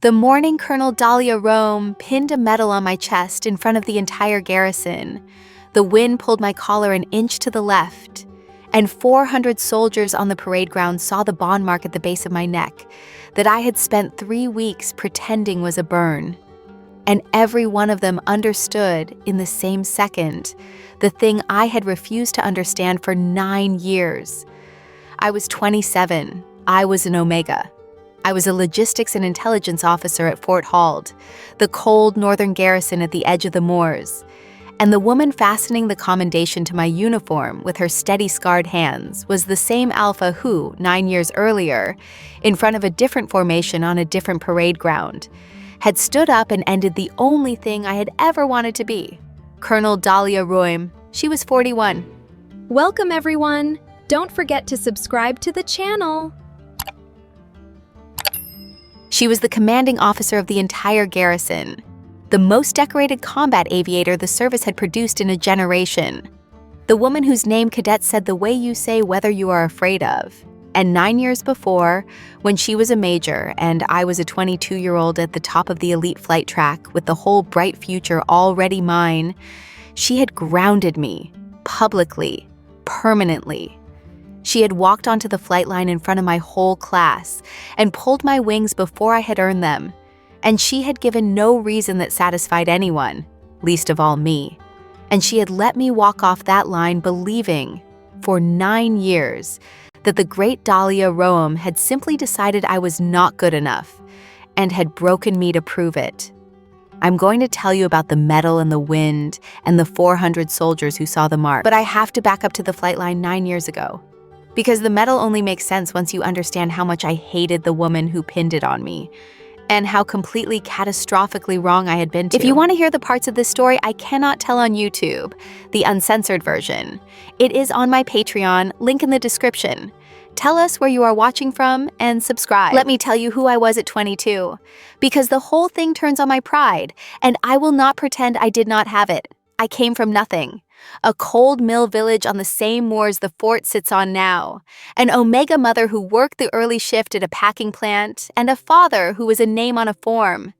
The morning Colonel Dahlia Roehm pinned a medal on my chest in front of the entire garrison, the wind pulled my collar an inch to the left, and 400 soldiers on the parade ground saw the bond mark at the base of my neck that I had spent 3 weeks pretending was a burn. And every one of them understood in the same second the thing I had refused to understand for 9 years. I was 27. I was an Omega. I was a logistics and intelligence officer at Fort Halde, the cold northern garrison at the edge of the moors. And the woman fastening the commendation to my uniform with her steady scarred hands was the same Alpha who, 9 years earlier, in front of a different formation on a different parade ground, had stood up and ended the only thing I had ever wanted to be. Colonel Dahlia Roehm. She was 41. Welcome, everyone. Don't forget to subscribe to the channel. She was the commanding officer of the entire garrison, the most decorated combat aviator the service had produced in a generation, the woman whose name cadets said the way you say whether you are afraid of. And 9 years before, when she was a major and I was a 22-year-old at the top of the elite flight track with the whole bright future already mine, she had grounded me, publicly, permanently. She had walked onto the flight line in front of my whole class and pulled my wings before I had earned them, and she had given no reason that satisfied anyone, least of all me. And she had let me walk off that line believing, for 9 years, that the great Dahlia Roehm had simply decided I was not good enough and had broken me to prove it. I'm going to tell you about the medal and the wind and the 400 soldiers who saw the mark, but I have to back up to the flight line 9 years ago, because the medal only makes sense once you understand how much I hated the woman who pinned it on me and how completely catastrophically wrong I had been to. If you want to hear the parts of this story I cannot tell on YouTube, the uncensored version, it is on my Patreon, link in the description. Tell us where you are watching from and subscribe. Let me tell you who I was at 22, because the whole thing turns on my pride, and I will not pretend I did not have it. I came from nothing. A cold mill village on the same moors the fort sits on now, an Omega mother who worked the early shift at a packing plant, and a father who was a name on a form.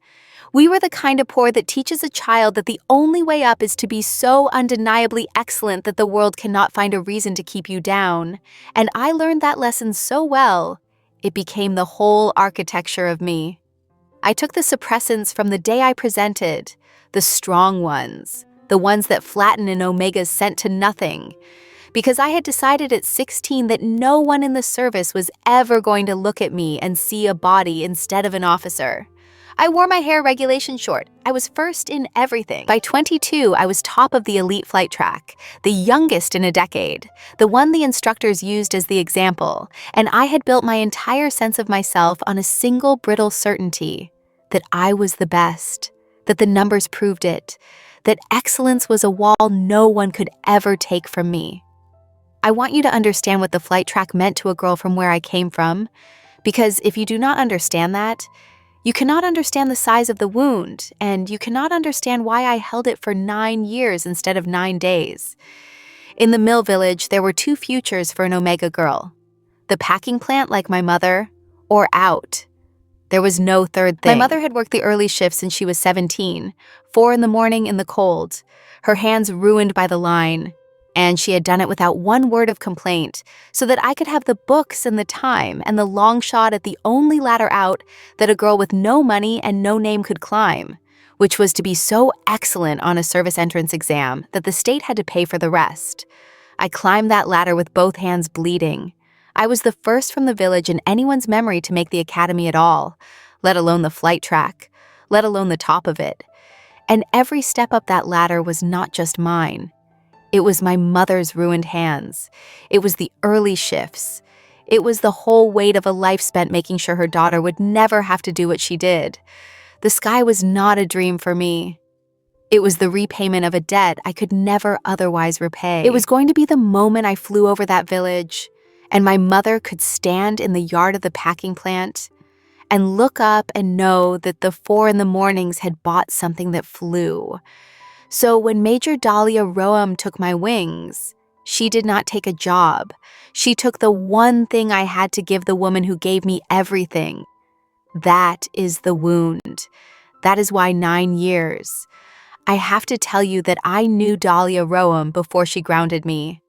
We were the kind of poor that teaches a child that the only way up is to be so undeniably excellent that the world cannot find a reason to keep you down. And I learned that lesson so well, it became the whole architecture of me. I took the suppressants from the day I presented, the strong ones, the ones that flatten an Omega's sent to nothing, because I had decided at 16 that no one in the service was ever going to look at me and see a body instead of an officer. I wore my hair regulation short. I was first in everything. By 22, I was top of the elite flight track, the youngest in a decade, the one the instructors used as the example, and I had built my entire sense of myself on a single brittle certainty that I was the best, that the numbers proved it, that excellence was a wall no one could ever take from me. I want you to understand what the flight track meant to a girl from where I came from, because if you do not understand that, you cannot understand the size of the wound, and you cannot understand why I held it for 9 years instead of 9 days. In the mill village, there were 2 futures for an Omega girl: the packing plant like my mother, or out. There was no third thing. My mother had worked the early shift since she was 17, 4 in the morning in the cold, her hands ruined by the line, and she had done it without one word of complaint, so that I could have the books and the time and the long shot at the only ladder out that a girl with no money and no name could climb, which was to be so excellent on a service entrance exam that the state had to pay for the rest. I climbed that ladder with both hands bleeding. I was the first from the village in anyone's memory to make the academy at all, let alone the flight track, let alone the top of it. And every step up that ladder was not just mine. It was my mother's ruined hands. It was the early shifts. It was the whole weight of a life spent making sure her daughter would never have to do what she did. The sky was not a dream for me. It was the repayment of a debt I could never otherwise repay. It was going to be the moment I flew over that village, and my mother could stand in the yard of the packing plant and look up and know that the 4 in the mornings had bought something that flew. So when Major Dahlia Roehm took my wings, she did not take a job. She took the one thing I had to give the woman who gave me everything. That is the wound. That is why 9 years. I have to tell you that I knew Dahlia Roehm before she grounded me.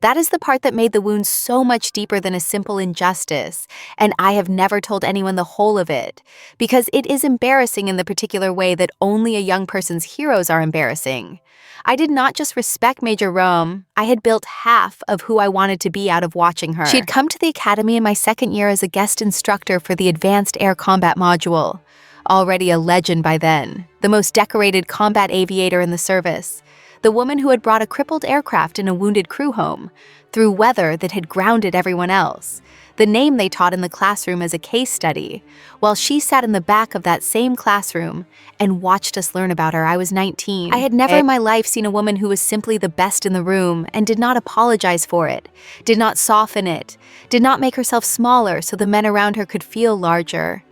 That is the part that made the wound so much deeper than a simple injustice, and I have never told anyone the whole of it, because it is embarrassing in the particular way that only a young person's heroes are embarrassing. I did not just respect Major Roehm, I had built half of who I wanted to be out of watching her. She had come to the academy in my second year as a guest instructor for the Advanced Air Combat Module. Already a legend by then, the most decorated combat aviator in the service. The woman who had brought a crippled aircraft and a wounded crew home, through weather that had grounded everyone else. The name they taught in the classroom as a case study, while she sat in the back of that same classroom and watched us learn about her. I was 19. I had never in my life seen a woman who was simply the best in the room and did not apologize for it, did not soften it, did not make herself smaller so the men around her could feel larger.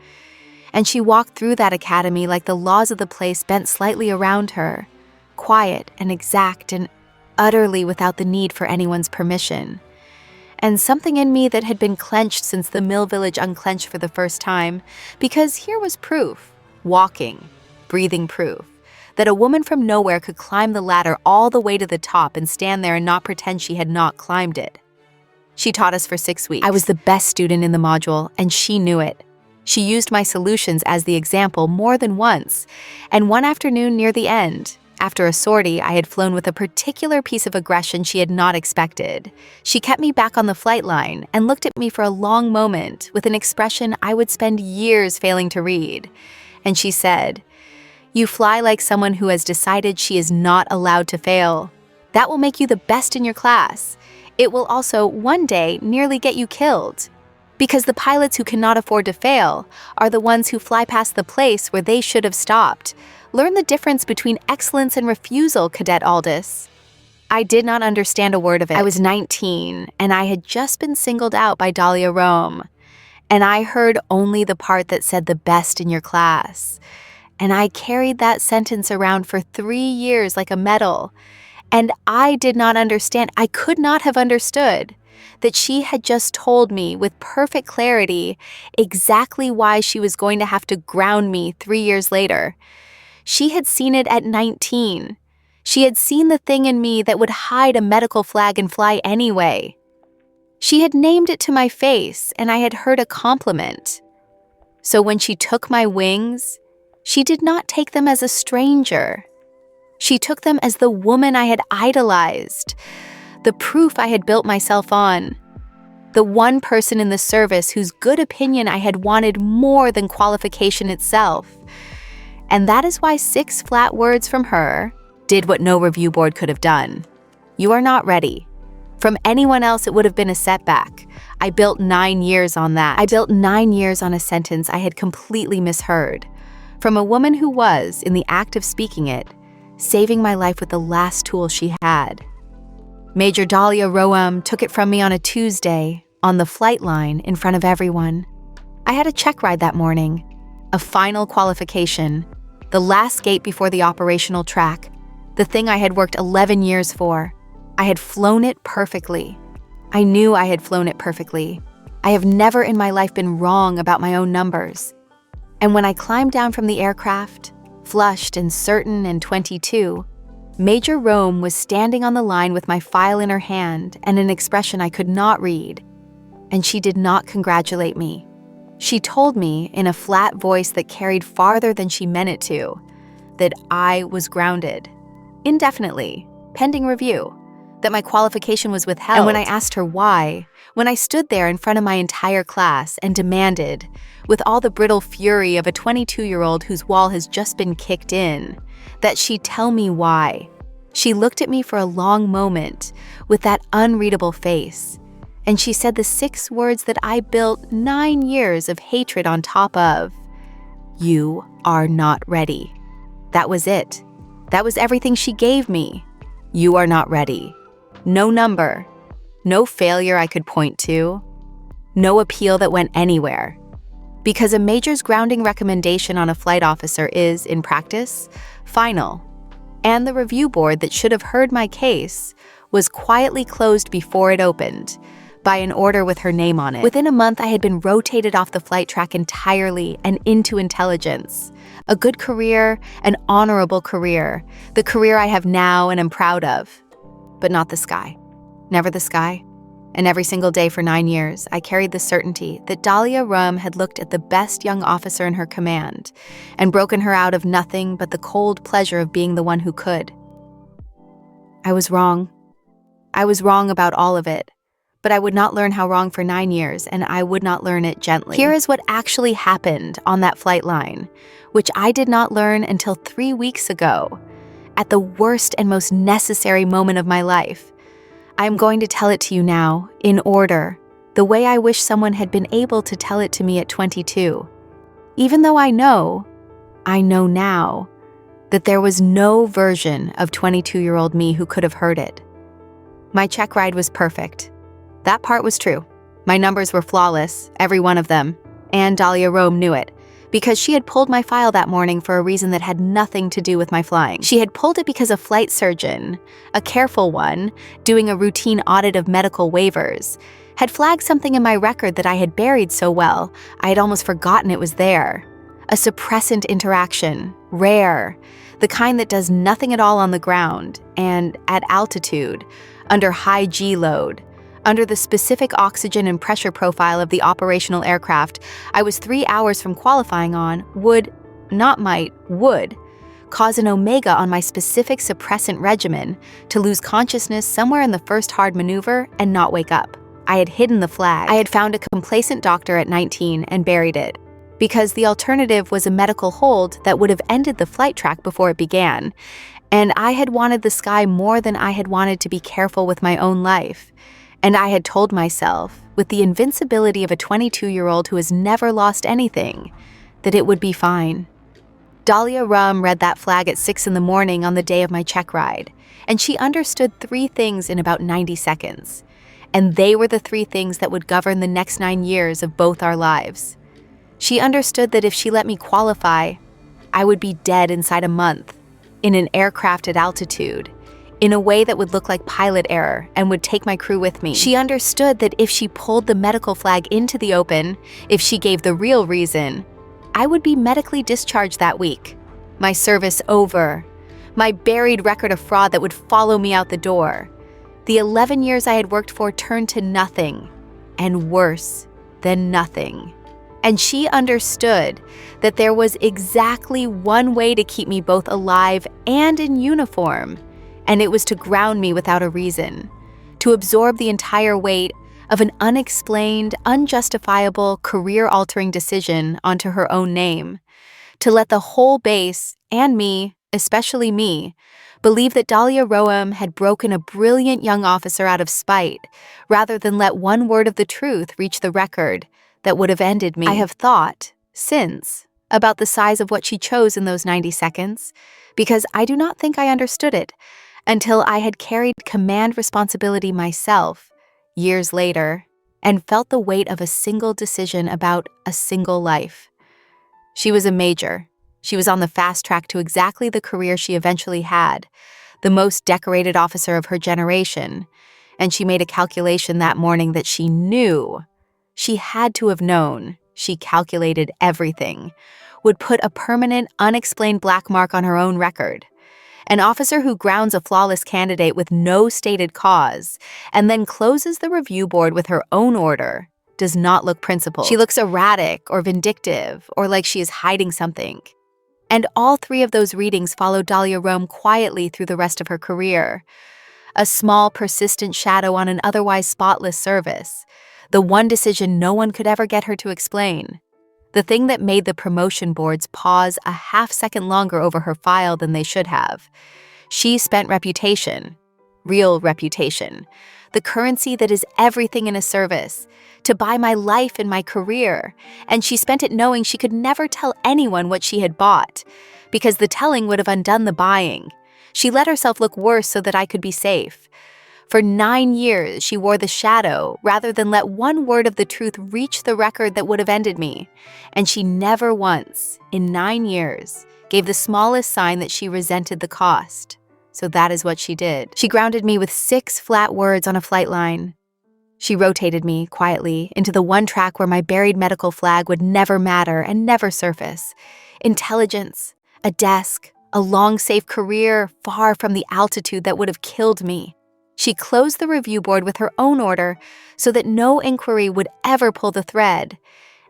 And she walked through that academy like the laws of the place bent slightly around her, quiet and exact and utterly without the need for anyone's permission. And something in me that had been clenched since the Mill Village unclenched for the first time, because here was proof, walking, breathing proof, that a woman from nowhere could climb the ladder all the way to the top and stand there and not pretend she had not climbed it. She taught us for 6 weeks. I was the best student in the module, and she knew it. She used my solutions as the example more than once, and one afternoon near the end, after a sortie, I had flown with a particular piece of aggression she had not expected. She kept me back on the flight line and looked at me for a long moment with an expression I would spend years failing to read. And she said, "You fly like someone who has decided she is not allowed to fail. That will make you the best in your class. It will also, one day, nearly get you killed. Because the pilots who cannot afford to fail are the ones who fly past the place where they should have stopped. Learn the difference between excellence and refusal, Cadet Aldous." I did not understand a word of it. I was 19, and I had just been singled out by Dahlia Roehm. And I heard only the part that said the best in your class. And I carried that sentence around for 3 years like a medal. And I did not understand, I could not have understood, that she had just told me with perfect clarity exactly why she was going to have to ground me 3 years later. She had seen it at 19. She had seen the thing in me that would hide a medical flag and fly anyway. She had named it to my face, and I had heard a compliment. So when she took my wings, she did not take them as a stranger. She took them as the woman I had idolized, the proof I had built myself on, the one person in the service whose good opinion I had wanted more than qualification itself. And that is why 6 flat words from her did what no review board could have done. You are not ready. From anyone else, it would have been a setback. I built 9 years on that. I built 9 years on a sentence I had completely misheard. From a woman who was, in the act of speaking it, saving my life with the last tool she had. Major Dahlia Roehm took it from me on a Tuesday, on the flight line, in front of everyone. I had a check ride that morning, a final qualification, the last gate before the operational track, the thing I had worked 11 years for. I had flown it perfectly. I knew I had flown it perfectly. I have never in my life been wrong about my own numbers. And when I climbed down from the aircraft, flushed and certain and 22, Major Roehm was standing on the line with my file in her hand and an expression I could not read. And she did not congratulate me. She told me, in a flat voice that carried farther than she meant it to, that I was grounded, indefinitely, pending review, that my qualification was withheld. And when I asked her why, when I stood there in front of my entire class and demanded, with all the brittle fury of a 22-year-old whose wall has just been kicked in, that she tell me why, she looked at me for a long moment with that unreadable face. And she said the 6 words that I built 9 years of hatred on top of. You are not ready. That was it. That was everything she gave me. You are not ready. No number. No failure I could point to. No appeal that went anywhere. Because a major's grounding recommendation on a flight officer is, in practice, final. And the review board that should have heard my case was quietly closed before it opened, by an order with her name on it. Within a month, I had been rotated off the flight track entirely and into intelligence. A good career, an honorable career, the career I have now and am proud of. But not the sky. Never the sky. And every single day for 9 years, I carried the certainty that Dahlia Roehm had looked at the best young officer in her command and broken her out of nothing but the cold pleasure of being the one who could. I was wrong. I was wrong about all of it, but I would not learn how wrong for 9 years, and I would not learn it gently. Here is what actually happened on that flight line, which I did not learn until 3 weeks ago, at the worst and most necessary moment of my life. I am going to tell it to you now, in order, the way I wish someone had been able to tell it to me at 22. Even though I know now, that there was no version of 22-year-old me who could have heard it. My check ride was perfect. That part was true. My numbers were flawless, every one of them, and Dahlia Roehm knew it, because she had pulled my file that morning for a reason that had nothing to do with my flying. She had pulled it because a flight surgeon, a careful one, doing a routine audit of medical waivers, had flagged something in my record that I had buried so well, I had almost forgotten it was there. A suppressant interaction, rare, the kind that does nothing at all on the ground and at altitude, under high G load, under the specific oxygen and pressure profile of the operational aircraft I was 3 hours from qualifying on would cause an omega on my specific suppressant regimen to lose consciousness somewhere in the first hard maneuver and not wake up. I had hidden the flag. I had found a complacent doctor at 19 and buried it, because the alternative was a medical hold that would have ended the flight track before it began, and I had wanted the sky more than I had wanted to be careful with my own life. And I had told myself, with the invincibility of a 22-year-old who has never lost anything, that it would be fine. Dahlia Roehm read that flag at 6 in the morning on the day of my check ride, and she understood 3 things in about 90 seconds. And they were the 3 things that would govern the next 9 years of both our lives. She understood that if she let me qualify, I would be dead inside a month, in an aircraft at altitude, in a way that would look like pilot error and would take my crew with me. She understood that if she pulled the medical flag into the open, if she gave the real reason, I would be medically discharged that week. My service over. My buried record of fraud that would follow me out the door. The 11 years I had worked for turned to nothing, and worse than nothing. And she understood that there was exactly one way to keep me both alive and in uniform, and it was to ground me without a reason, to absorb the entire weight of an unexplained, unjustifiable, career-altering decision onto her own name, to let the whole base, and me, especially me, believe that Dahlia Roehm had broken a brilliant young officer out of spite, rather than let one word of the truth reach the record that would have ended me. I have thought, since, about the size of what she chose in those 90 seconds, because I do not think I understood it until I had carried command responsibility myself, years later, and felt the weight of a single decision about a single life. She was a major. She was on the fast track to exactly the career she eventually had, the most decorated officer of her generation, and she made a calculation that morning that she knew, she had to have known, she calculated everything, would put a permanent, unexplained black mark on her own record. An officer who grounds a flawless candidate with no stated cause and then closes the review board with her own order does not look principled. She looks erratic or vindictive or like she is hiding something. And all 3 of those readings followed Dahlia Roehm quietly through the rest of her career. A small, persistent shadow on an otherwise spotless service. The one decision no one could ever get her to explain. The thing that made the promotion boards pause a half-second longer over her file than they should have. She spent reputation, real reputation, the currency that is everything in a service, to buy my life and my career, and she spent it knowing she could never tell anyone what she had bought, because the telling would have undone the buying. She let herself look worse so that I could be safe. For 9 years, she wore the shadow rather than let one word of the truth reach the record that would have ended me. And she never once, in 9 years, gave the smallest sign that she resented the cost. So that is what she did. She grounded me with 6 flat words on a flight line. She rotated me, quietly, into the one track where my buried medical flag would never matter and never surface. Intelligence, a desk, a long, safe career far from the altitude that would have killed me. She closed the review board with her own order so that no inquiry would ever pull the thread.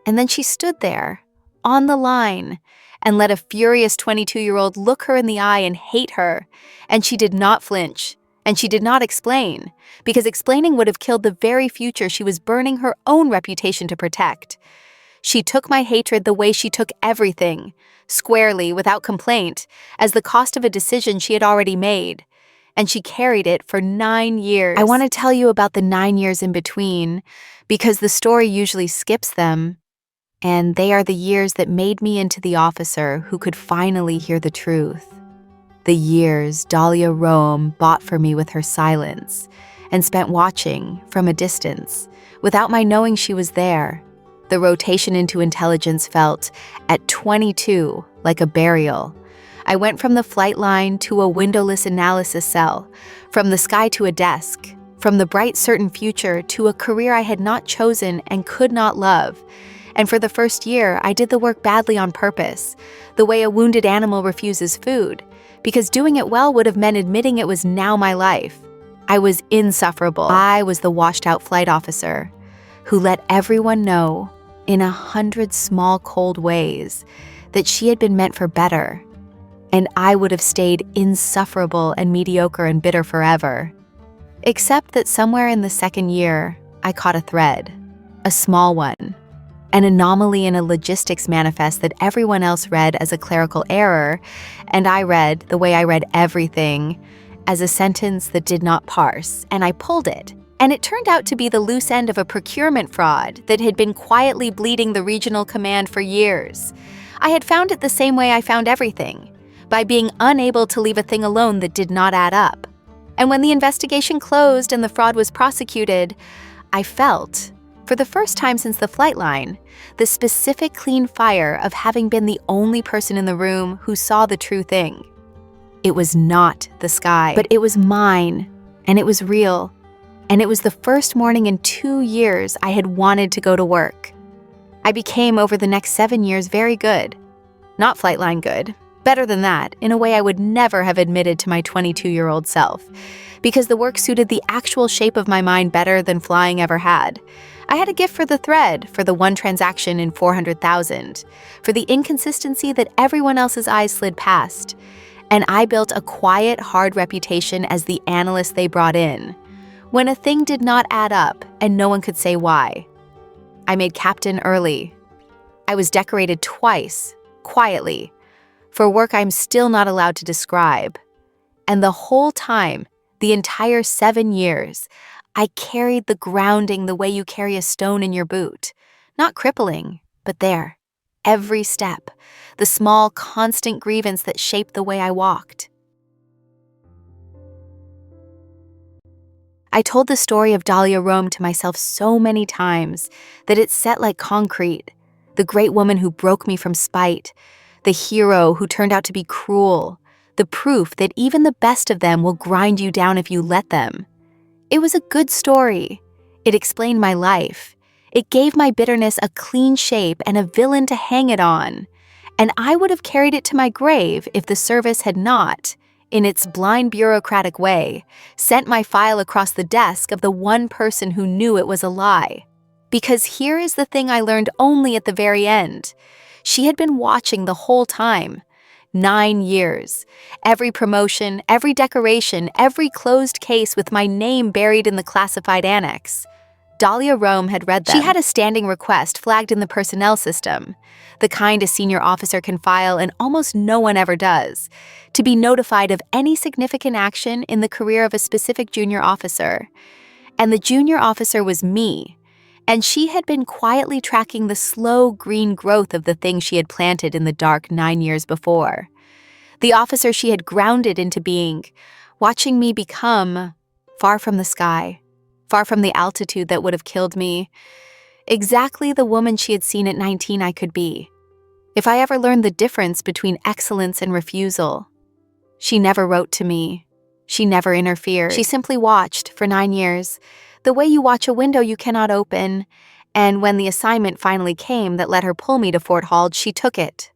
And then she stood there, on the line, and let a furious 22-year-old look her in the eye and hate her. And she did not flinch, and she did not explain, because explaining would have killed the very future she was burning her own reputation to protect. She took my hatred the way she took everything, squarely, without complaint, as the cost of a decision she had already made. And she carried it for 9 years. I want to tell you about the 9 years in between, because the story usually skips them. And they are the years that made me into the officer who could finally hear the truth. The years Dahlia Roehm bought for me with her silence and spent watching from a distance, without my knowing she was there. The rotation into intelligence felt, at 22, like a burial. I went from the flight line to a windowless analysis cell, from the sky to a desk, from the bright certain future to a career I had not chosen and could not love. And for the first year, I did the work badly on purpose, the way a wounded animal refuses food, because doing it well would have meant admitting it was now my life. I was insufferable. I was the washed-out flight officer who let everyone know, in 100 small, cold ways, that she had been meant for better, and I would have stayed insufferable and mediocre and bitter forever. Except that somewhere in the second year, I caught a thread, a small one, an anomaly in a logistics manifest that everyone else read as a clerical error, and I read, the way I read everything, as a sentence that did not parse, and I pulled it. And it turned out to be the loose end of a procurement fraud that had been quietly bleeding the regional command for years. I had found it the same way I found everything, by being unable to leave a thing alone that did not add up. And when the investigation closed and the fraud was prosecuted, I felt, for the first time since the flight line, the specific clean fire of having been the only person in the room who saw the true thing. It was not the sky, but it was mine, and it was real. And it was the first morning in 2 years I had wanted to go to work. I became, over the next 7 years, very good. Not flightline good. Better than that, in a way I would never have admitted to my 22-year-old self, because the work suited the actual shape of my mind better than flying ever had. I had a gift for the thread, for the one transaction in 400,000, for the inconsistency that everyone else's eyes slid past. And I built a quiet, hard reputation as the analyst they brought in, when a thing did not add up and no one could say why. I made captain early. I was decorated twice, quietly, for work I'm still not allowed to describe. And the whole time, the entire 7 years, I carried the grounding the way you carry a stone in your boot. Not crippling, but there. Every step. The small, constant grievance that shaped the way I walked. I told the story of Dahlia Roehm to myself so many times that it set like concrete. The great woman who broke me from spite. The hero who turned out to be cruel. The proof that even the best of them will grind you down if you let them. It was a good story. It explained my life. It gave my bitterness a clean shape and a villain to hang it on. And I would have carried it to my grave if the service had not, in its blind bureaucratic way, sent my file across the desk of the one person who knew it was a lie. Because here is the thing I learned only at the very end. She had been watching the whole time. 9 years. Every promotion, every decoration, every closed case with my name buried in the classified annex. Dahlia Roehm had read them. She had a standing request flagged in the personnel system, the kind a senior officer can file and almost no one ever does, to be notified of any significant action in the career of a specific junior officer. And the junior officer was me, and she had been quietly tracking the slow green growth of the thing she had planted in the dark 9 years before. The officer she had grounded into being, watching me become, far from the sky, far from the altitude that would have killed me, exactly the woman she had seen at 19 I could be. If I ever learned the difference between excellence and refusal. She never wrote to me. She never interfered. She simply watched, for 9 years, The way you watch a window you cannot open. And when the assignment finally came that let her pull me to Fort Halde, she took it.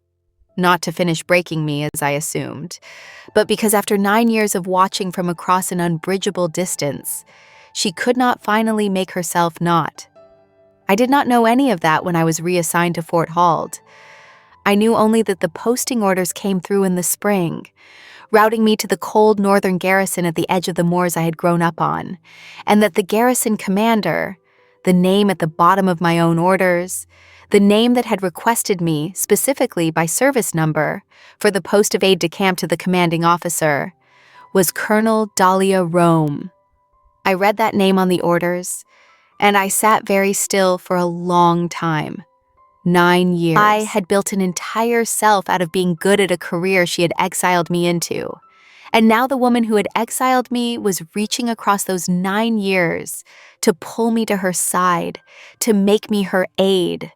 Not to finish breaking me, as I assumed, but because after 9 years of watching from across an unbridgeable distance, she could not finally make herself not. I did not know any of that when I was reassigned to Fort Halde. I knew only that the posting orders came through in the spring, routing me to the cold northern garrison at the edge of the moors I had grown up on, and that the garrison commander, the name at the bottom of my own orders, the name that had requested me, specifically by service number, for the post of aide-de-camp to the commanding officer, was Colonel Dahlia Roehm. I read that name on the orders, and I sat very still for a long time. 9 years. I had built an entire self out of being good at a career she had exiled me into. And now the woman who had exiled me was reaching across those 9 years to pull me to her side, to make me her aide,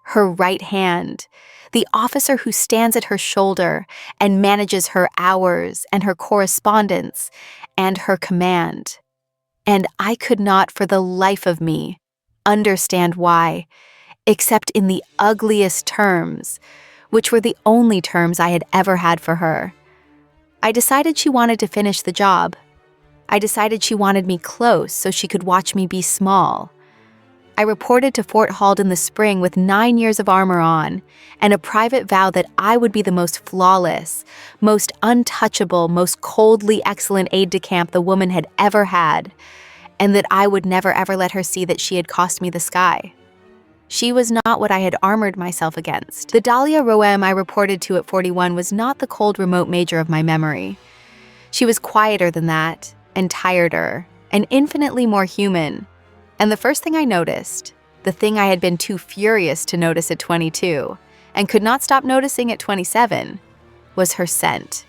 her right hand, the officer who stands at her shoulder and manages her hours and her correspondence and her command. And I could not for the life of me understand why, except in the ugliest terms, which were the only terms I had ever had for her. I decided she wanted to finish the job. I decided she wanted me close so she could watch me be small. I reported to Fort Halde in the spring with 9 years of armor on and a private vow that I would be the most flawless, most untouchable, most coldly excellent aide-de-camp the woman had ever had, and that I would never ever let her see that she had cost me the sky. She was not what I had armored myself against. The Dahlia Roehm I reported to at 41 was not the cold remote major of my memory. She was quieter than that, and tireder, and infinitely more human. And the first thing I noticed, the thing I had been too furious to notice at 22, and could not stop noticing at 27, was her scent.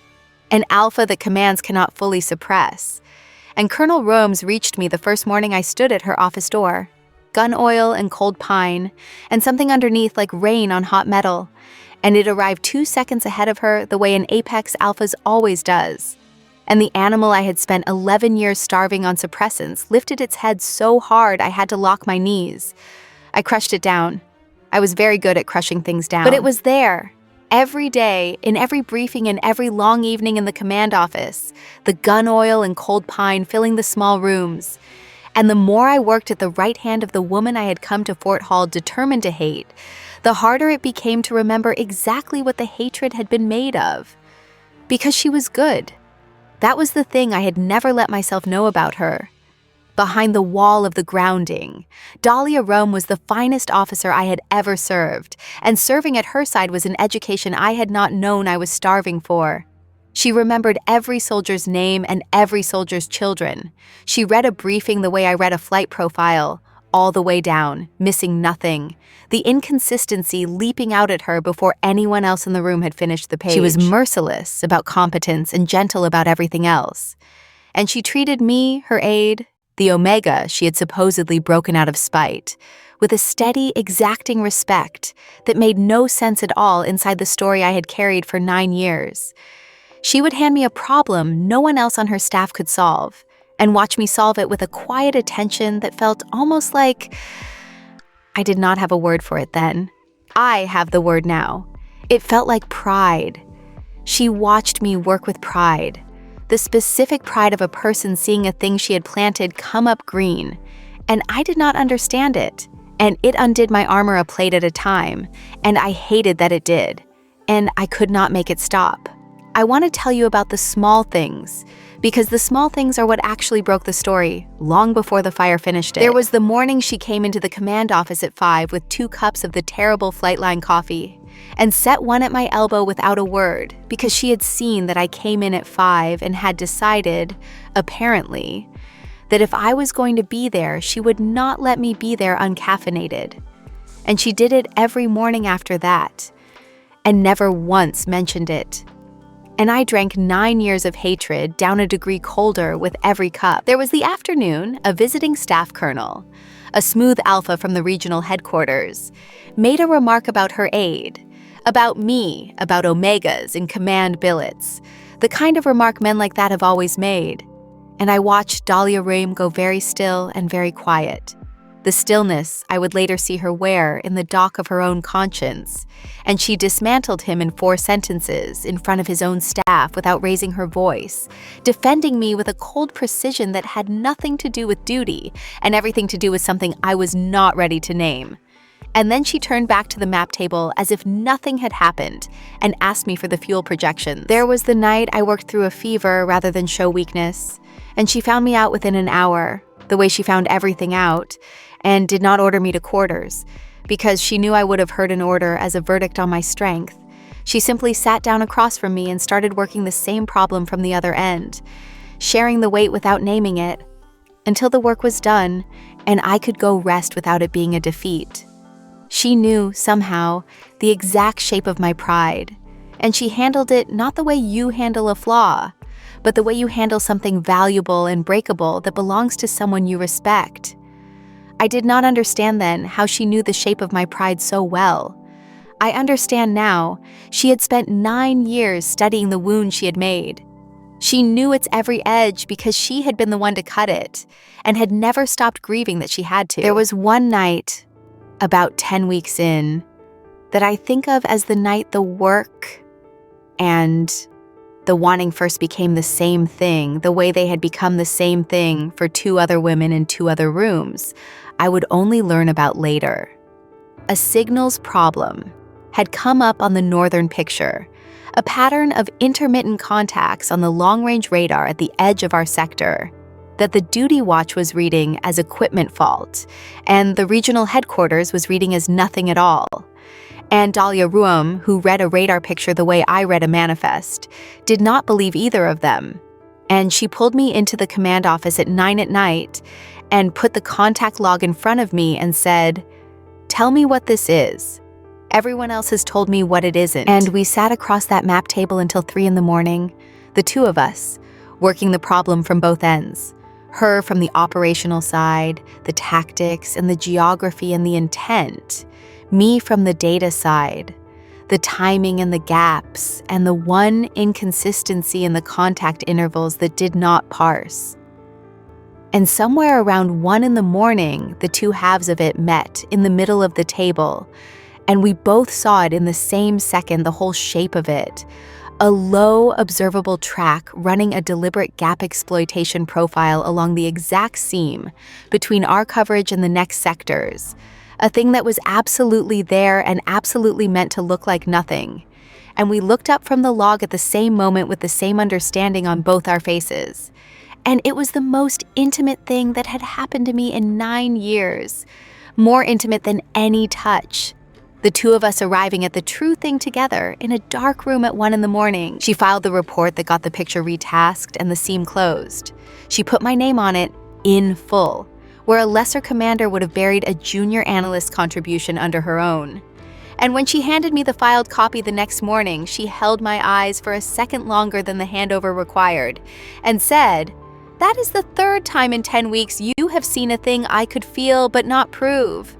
An alpha that commands cannot fully suppress. And Colonel Roehm's reached me the first morning I stood at her office door. Gun oil and cold pine, and something underneath like rain on hot metal, and it arrived 2 seconds ahead of her the way an apex alphas always does. And the animal I had spent 11 years starving on suppressants lifted its head so hard I had to lock my knees. I crushed it down. I was very good at crushing things down. But it was there, every day, in every briefing and every long evening in the command office, the gun oil and cold pine filling the small rooms. And the more I worked at the right hand of the woman I had come to Fort Halde determined to hate, the harder it became to remember exactly what the hatred had been made of. Because she was good. That was the thing I had never let myself know about her. Behind the wall of the grounding, Dahlia Roehm was the finest officer I had ever served, and serving at her side was an education I had not known I was starving for. She remembered every soldier's name and every soldier's children. She read a briefing the way I read a flight profile, all the way down, missing nothing. The inconsistency leaping out at her before anyone else in the room had finished the page. She was merciless about competence and gentle about everything else. And she treated me, her aide, the Omega she had supposedly broken out of spite, with a steady, exacting respect that made no sense at all inside the story I had carried for 9 years. She would hand me a problem no one else on her staff could solve, and watch me solve it with a quiet attention that felt almost like... I did not have a word for it then. I have the word now. It felt like pride. She watched me work with pride, the specific pride of a person seeing a thing she had planted come up green, and I did not understand it, and it undid my armor a plate at a time, and I hated that it did, and I could not make it stop. I want to tell you about the small things, because the small things are what actually broke the story, long before the fire finished it. There was the morning she came into the command office at 5 with 2 cups of the terrible Flightline coffee, and set one at my elbow without a word, because she had seen that I came in at 5 and had decided, apparently, that if I was going to be there, she would not let me be there uncaffeinated. And she did it every morning after that, and never once mentioned it. And I drank 9 years of hatred down a degree colder with every cup. There was the afternoon, a visiting staff colonel, a smooth alpha from the regional headquarters, made a remark about her aide, about me, about Omegas in command billets, the kind of remark men like that have always made. and I watched Dahlia Roehm go very still and very quiet. The stillness I would later see her wear in the dock of her own conscience, and she dismantled him in 4 sentences in front of his own staff without raising her voice, defending me with a cold precision that had nothing to do with duty and everything to do with something I was not ready to name. And then she turned back to the map table as if nothing had happened and asked me for the fuel projections. There was the night I worked through a fever rather than show weakness, and she found me out within an hour, the way she found everything out, and did not order me to quarters, because she knew I would have heard an order as a verdict on my strength. She simply sat down across from me and started working the same problem from the other end, sharing the weight without naming it, until the work was done and I could go rest without it being a defeat. She knew, somehow, the exact shape of my pride, and she handled it not the way you handle a flaw, but the way you handle something valuable and breakable that belongs to someone you respect. I did not understand then how she knew the shape of my pride so well. I understand now. She had spent 9 years studying the wound she had made. She knew its every edge because she had been the one to cut it, and had never stopped grieving that she had to. There was one night, about 10 weeks in, that I think of as the night the work and the wanting first became the same thing, the way they had become the same thing for 2 other women in 2 other rooms, I would only learn about later. A signals problem had come up on the northern picture, a pattern of intermittent contacts on the long-range radar at the edge of our sector, that the duty watch was reading as equipment fault, and the regional headquarters was reading as nothing at all. And Dahlia Roehm, who read a radar picture the way I read a manifest, did not believe either of them. And she pulled me into the command office at 9 at night and put the contact log in front of me and said, "Tell me what this is. Everyone else has told me what it isn't." And we sat across that map table until 3 in the morning, the 2 of us, working the problem from both ends. Her from the operational side, the tactics and the geography and the intent. Me from the data side, the timing and the gaps, and the one inconsistency in the contact intervals that did not parse. And somewhere around 1 in the morning, the 2 halves of it met in the middle of the table, and we both saw it in the same second, the whole shape of it. A low, observable track running a deliberate gap exploitation profile along the exact seam between our coverage and the next sectors. A thing that was absolutely there and absolutely meant to look like nothing. And we looked up from the log at the same moment with the same understanding on both our faces. And it was the most intimate thing that had happened to me in 9 years. More intimate than any touch. The 2 of us arriving at the true thing together in a dark room at 1 in the morning. She filed the report that got the picture retasked and the seam closed. She put my name on it in full, where a lesser commander would have buried a junior analyst contribution under her own. And when she handed me the filed copy the next morning, she held my eyes for a second longer than the handover required and said, "That is the 3rd time in 10 weeks you have seen a thing I could feel but not prove.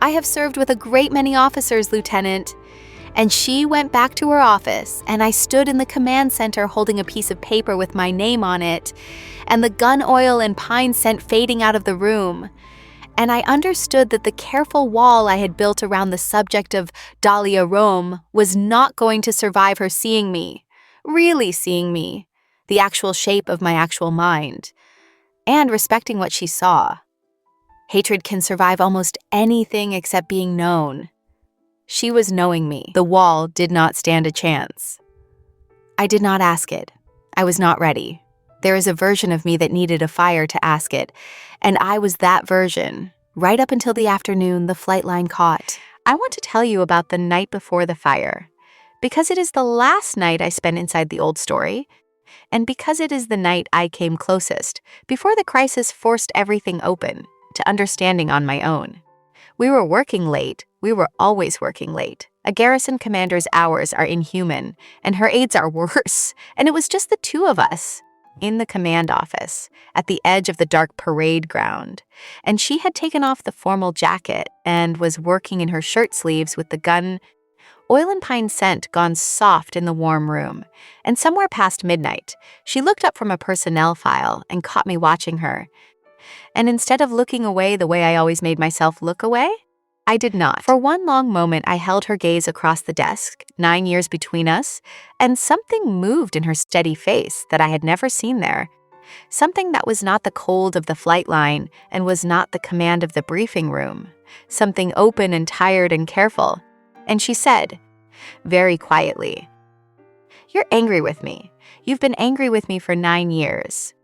I have served with a great many officers, Lieutenant." And she went back to her office, and I stood in the command center holding a piece of paper with my name on it, and the gun oil and pine scent fading out of the room. And I understood that the careful wall I had built around the subject of Dahlia Roehm was not going to survive her seeing me, really seeing me, the actual shape of my actual mind, and respecting what she saw. Hatred can survive almost anything except being known. She was knowing me. The wall did not stand a chance. I did not ask it. I was not ready. There is a version of me that needed a fire to ask it, and I was that version, right up until the afternoon the flight line caught. I want to tell you about the night before the fire, because it is the last night I spent inside the old story, and because it is the night I came closest, before the crisis forced everything open, to understanding on my own. We were working late. We were always working late. A garrison commander's hours are inhuman, and her aides are worse, and it was just the 2 of us in the command office, at the edge of the dark parade ground, and she had taken off the formal jacket and was working in her shirt sleeves with the gun oil and pine scent gone soft in the warm room. And somewhere past midnight, she looked up from a personnel file and caught me watching her. And instead of looking away the way I always made myself look away, I did not. For one long moment, I held her gaze across the desk, 9 years between us, and something moved in her steady face that I had never seen there. Something that was not the cold of the flight line and was not the command of the briefing room. Something open and tired and careful. And she said, very quietly, "You're angry with me. You've been angry with me for 9 years."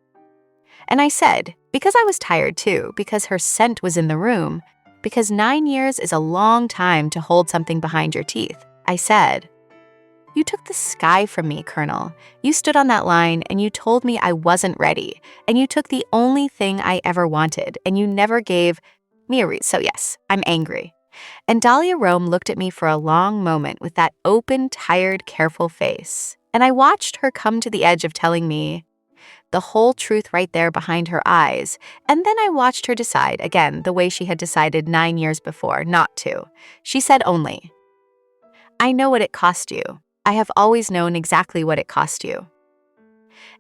And I said, because I was tired too, because her scent was in the room, because 9 years is a long time to hold something behind your teeth, I said, "You took the sky from me, Colonel. You stood on that line and you told me I wasn't ready, and you took the only thing I ever wanted, and you never gave me a reason. So yes, I'm angry." And Dahlia Roehm looked at me for a long moment with that open, tired, careful face. And I watched her come to the edge of telling me the whole truth right there behind her eyes. And then I watched her decide, again, the way she had decided 9 years before, not to. She said only, "I know what it cost you. I have always known exactly what it cost you."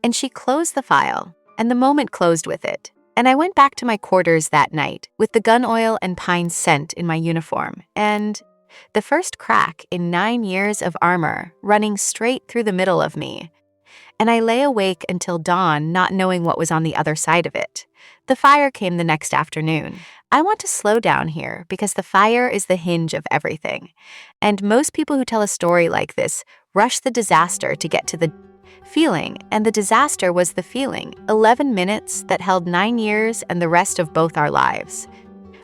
And she closed the file, and the moment closed with it. And I went back to my quarters that night with the gun oil and pine scent in my uniform, and the first crack in 9 years of armor running straight through the middle of me. And I lay awake until dawn, not knowing what was on the other side of it. The fire came the next afternoon. I want to slow down here because the fire is the hinge of everything. And most people who tell a story like this rush the disaster to get to the feeling, and the disaster was the feeling, 11 minutes that held 9 years and the rest of both our lives.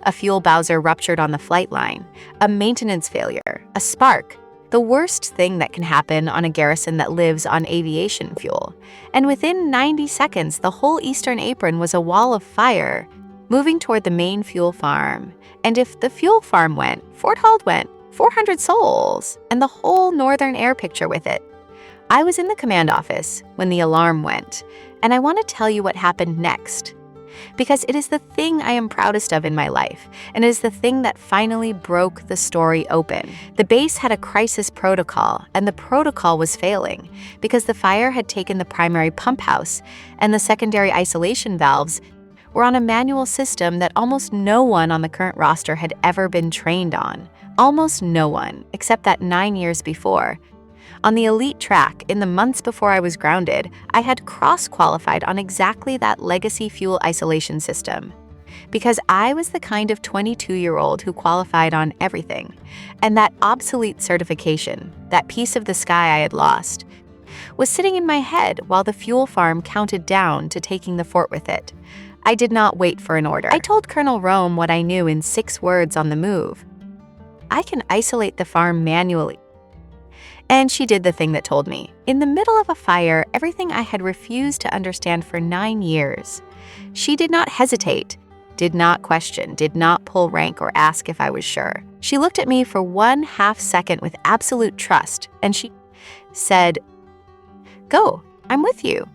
A fuel bowser ruptured on the flight line, a maintenance failure, a spark, the worst thing that can happen on a garrison that lives on aviation fuel. And within 90 seconds, the whole eastern apron was a wall of fire, moving toward the main fuel farm. And if the fuel farm went, Fort Hall went, 400 souls, and the whole northern air picture with it. I was in the command office when the alarm went, and I want to tell you what happened next. Because it is the thing I am proudest of in my life, and it is the thing that finally broke the story open. The base had a crisis protocol, and the protocol was failing because the fire had taken the primary pump house, and the secondary isolation valves were on a manual system that almost no one on the current roster had ever been trained on. Almost no one, except that 9 years before. On the elite track, in the months before I was grounded, I had cross-qualified on exactly that legacy fuel isolation system. Because I was the kind of 22-year-old who qualified on everything. And that obsolete certification, that piece of the sky I had lost, was sitting in my head while the fuel farm counted down to taking the fort with it. I did not wait for an order. I told Colonel Roehm what I knew in 6 words on the move. I can isolate the farm manually. And she did the thing that told me. In the middle of a fire, everything I had refused to understand for 9 years. She did not hesitate, did not question, did not pull rank or ask if I was sure. She looked at me for 1/2 second with absolute trust, and she said, "Go, I'm with you."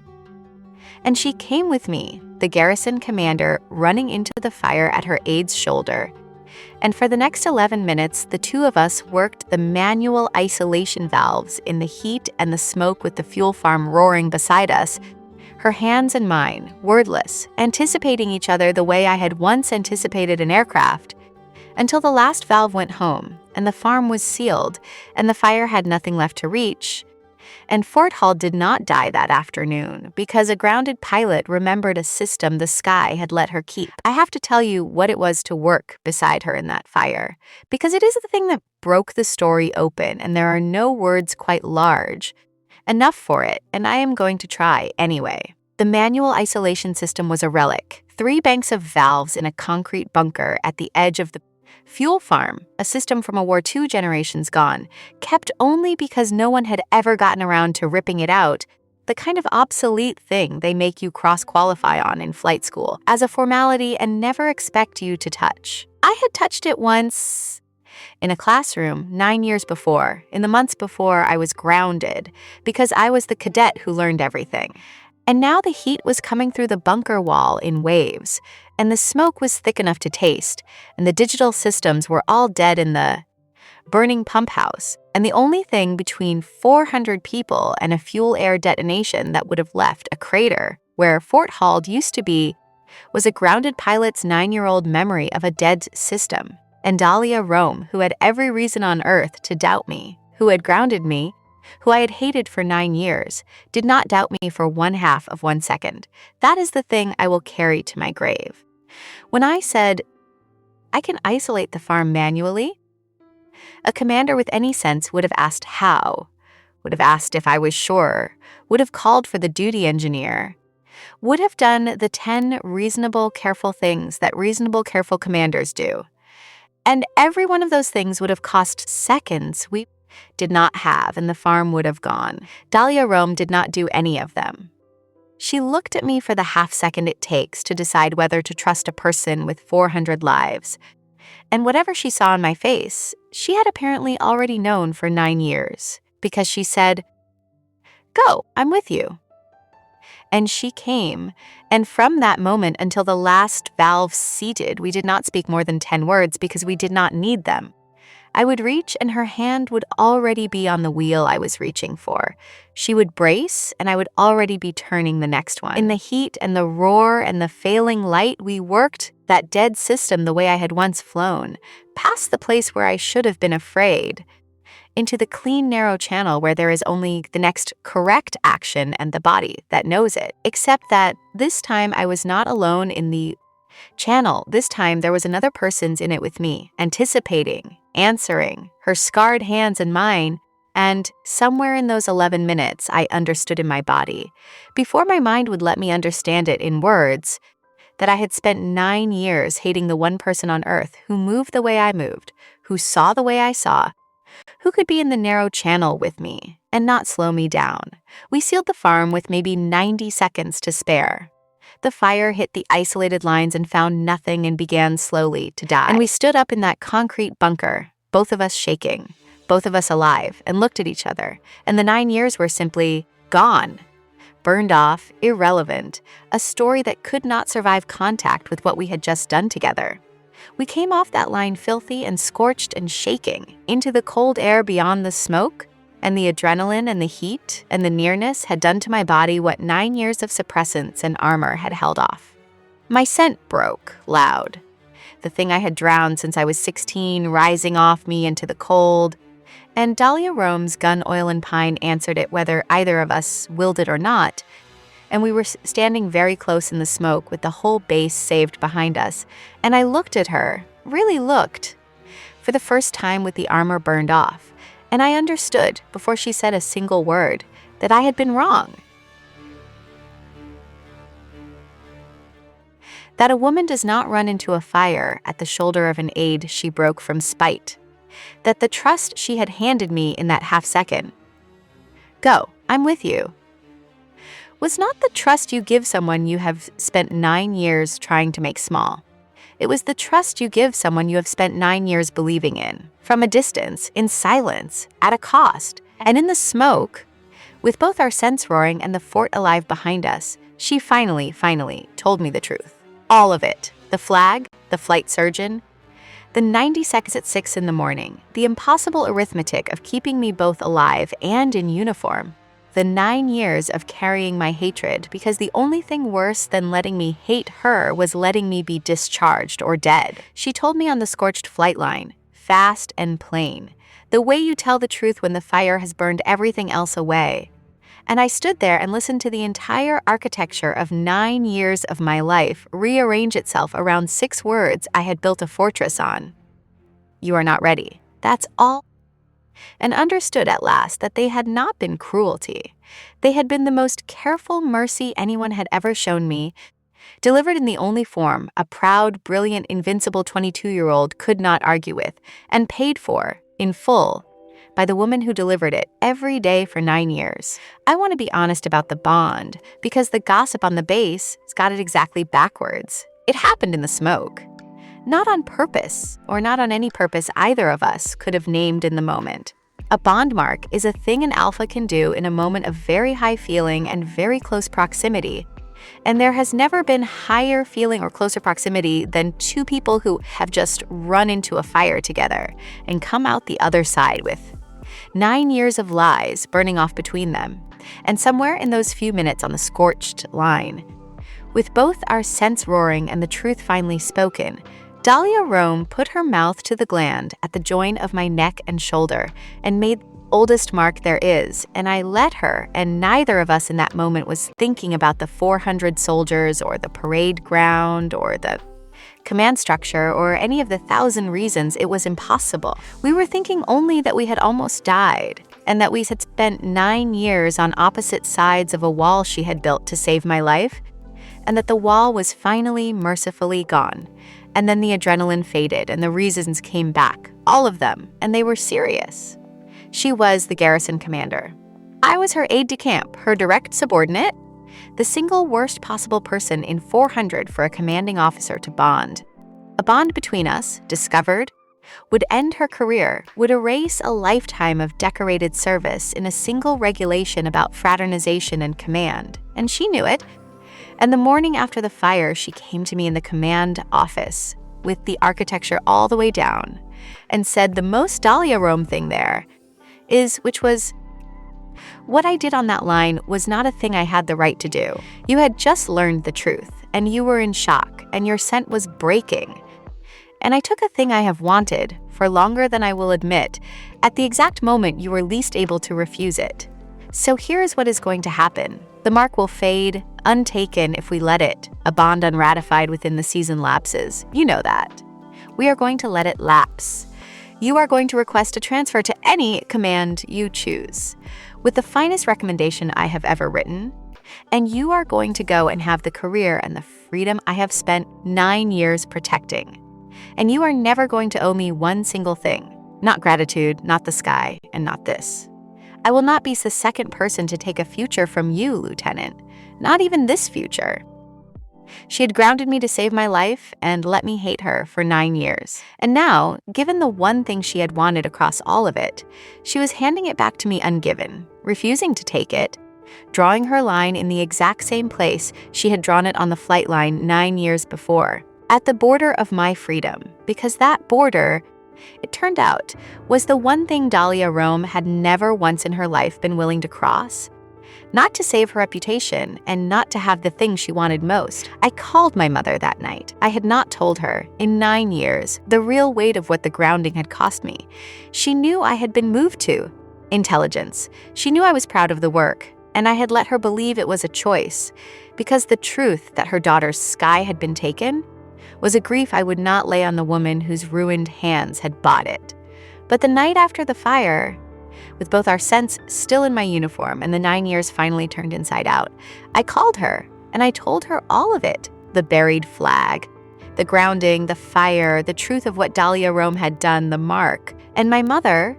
And she came with me, the garrison commander running into the fire at her aide's shoulder. And for the next 11 minutes, the two of us worked the manual isolation valves in the heat and the smoke with the fuel farm roaring beside us, her hands and mine, wordless, anticipating each other the way I had once anticipated an aircraft, until the last valve went home, and the farm was sealed, and the fire had nothing left to reach. And Fort Hall did not die that afternoon because a grounded pilot remembered a system the sky had let her keep. I have to tell you what it was to work beside her in that fire, because it is the thing that broke the story open, and there are no words quite large enough for it, and I am going to try anyway. The manual isolation system was a relic, 3 banks of valves in a concrete bunker at the edge of the fuel farm, a system from a War II generations gone, kept only because no one had ever gotten around to ripping it out, the kind of obsolete thing they make you cross-qualify on in flight school as a formality and never expect you to touch. I had touched it once in a classroom 9 years before, in the months before I was grounded, because I was the cadet who learned everything. And now the heat was coming through the bunker wall in waves, and the smoke was thick enough to taste, and the digital systems were all dead in the burning pump house, and the only thing between 400 people and a fuel-air detonation that would have left a crater where Fort Hall used to be was a grounded pilot's 9-year-old memory of a dead system. And Dahlia Roehm, who had every reason on earth to doubt me, who had grounded me, who I had hated for 9 years, did not doubt me for 1/2 of 1 second. That is the thing I will carry to my grave. When I said, I can isolate the farm manually, a commander with any sense would have asked how, would have asked if I was sure, would have called for the duty engineer, would have done the 10 reasonable, careful things that reasonable, careful commanders do. And every one of those things would have cost seconds we did not have, and the farm would have gone. Dahlia Roehm did not do any of them. She looked at me for the half second it takes to decide whether to trust a person with 400 lives. And whatever she saw on my face, she had apparently already known for 9 years, because she said, "Go, I'm with you." And she came, and from that moment until the last valve seated, we did not speak more than 10 words because we did not need them. I would reach and her hand would already be on the wheel I was reaching for. She would brace and I would already be turning the next one. In the heat and the roar and the failing light, we worked that dead system the way I had once flown, past the place where I should have been afraid, into the clean, narrow channel where there is only the next correct action and the body that knows it. Except that this time I was not alone in the channel. This time there was another person's in it with me, anticipating, answering, her scarred hands and mine, and somewhere in those 11 minutes I understood in my body, before my mind would let me understand it in words, that I had spent 9 years hating the one person on earth who moved the way I moved, who saw the way I saw, who could be in the narrow channel with me and not slow me down. We sealed the farm with maybe 90 seconds to spare. The fire hit the isolated lines and found nothing and began slowly to die. And we stood up in that concrete bunker, both of us shaking, both of us alive, and looked at each other. And the 9 years were simply gone, burned off, irrelevant, a story that could not survive contact with what we had just done together. We came off that line filthy and scorched and shaking, into the cold air beyond the smoke, and the adrenaline and the heat and the nearness had done to my body what 9 years of suppressants and armor had held off. My scent broke, loud. The thing I had drowned since I was 16 rising off me into the cold, and Dahlia Roehm's gun, oil, and pine answered it whether either of us willed it or not, and we were standing very close in the smoke with the whole base saved behind us, and I looked at her, really looked, for the first time with the armor burned off, and I understood, before she said a single word, that I had been wrong. That a woman does not run into a fire at the shoulder of an aide she broke from spite. That the trust she had handed me in that half second, "Go, I'm with you," was not the trust you give someone you have spent 9 years trying to make small. It was the trust you give someone you have spent 9 years believing in, from a distance, in silence, at a cost, and in the smoke. With both our scents roaring and the fort alive behind us, she finally told me the truth. All of it. The flag, the flight surgeon, the 90 seconds at 6 in the morning, the impossible arithmetic of keeping me both alive and in uniform, the 9 years of carrying my hatred, because the only thing worse than letting me hate her was letting me be discharged or dead. She told me on the scorched flight line, fast and plain, the way you tell the truth when the fire has burned everything else away. And I stood there and listened to the entire architecture of 9 years of my life rearrange itself around 6 words I had built a fortress on. You are not ready. That's all. And understood at last that they had not been cruelty. They had been the most careful mercy anyone had ever shown me, delivered in the only form a proud, brilliant, invincible 22-year-old could not argue with, and paid for, in full, by the woman who delivered it every day for 9 years. I want to be honest about the bond, because the gossip on the base has got it exactly backwards. It happened in the smoke. Not on purpose, or not on any purpose either of us could have named in the moment. A bond mark is a thing an alpha can do in a moment of very high feeling and very close proximity, And there has never been higher feeling or closer proximity than two people who have just run into a fire together and come out the other side with 9 years of lies burning off between them. And somewhere in those few minutes on the scorched line, with both our sense roaring and the truth finally spoken, Dahlia Roehm put her mouth to the gland at the joint of my neck and shoulder and made the oldest mark there is, and I let her, and neither of us in that moment was thinking about the 400 soldiers or the parade ground or the command structure or any of the 1,000 reasons it was impossible. We were thinking only that we had almost died and that we had spent 9 years on opposite sides of a wall she had built to save my life, and that the wall was finally mercifully gone. And then the adrenaline faded and the reasons came back, all of them, and they were serious. She was the garrison commander. I was her aide de camp, her direct subordinate, the single worst possible person in 400 for a commanding officer to bond. A bond between us, discovered, would end her career, would erase a lifetime of decorated service in a single regulation about fraternization and command. And she knew it. And the morning after the fire, she came to me in the command office with the architecture all the way down and said the most Dahlia Roehm thing there is, which was, what I did on that line was not a thing I had the right to do. You had just learned the truth, and you were in shock, and your scent was breaking. And I took a thing I have wanted for longer than I will admit, at the exact moment you were least able to refuse it. So here's what is going to happen. The mark will fade, untaken if we let it, a bond unratified within the season lapses. You know that. We are going to let it lapse. You are going to request a transfer to any command you choose, with the finest recommendation I have ever written, and you are going to go and have the career and the freedom I have spent 9 years protecting. And you are never going to owe me one single thing, not gratitude, not the sky, and not this. I will not be the second person to take a future from you, Lieutenant, not even this future. She had grounded me to save my life and let me hate her for 9 years. And now, given the one thing she had wanted across all of it, she was handing it back to me ungiven, refusing to take it, drawing her line in the exact same place she had drawn it on the flight line 9 years before, at the border of my freedom, because that border, it turned out, was the one thing Dahlia Roehm had never once in her life been willing to cross. Not to save her reputation, and not to have the thing she wanted most. I called my mother that night. I had not told her, in 9 years, the real weight of what the grounding had cost me. She knew I had been moved to intelligence. She knew I was proud of the work, and I had let her believe it was a choice, because the truth that her daughter's sky had been taken was a grief I would not lay on the woman whose ruined hands had bought it. But the night after the fire, with both our scents still in my uniform and the 9 years finally turned inside out, I called her and I told her all of it. The buried flag, the grounding, the fire, the truth of what Dahlia Roehm had done, the mark. And my mother,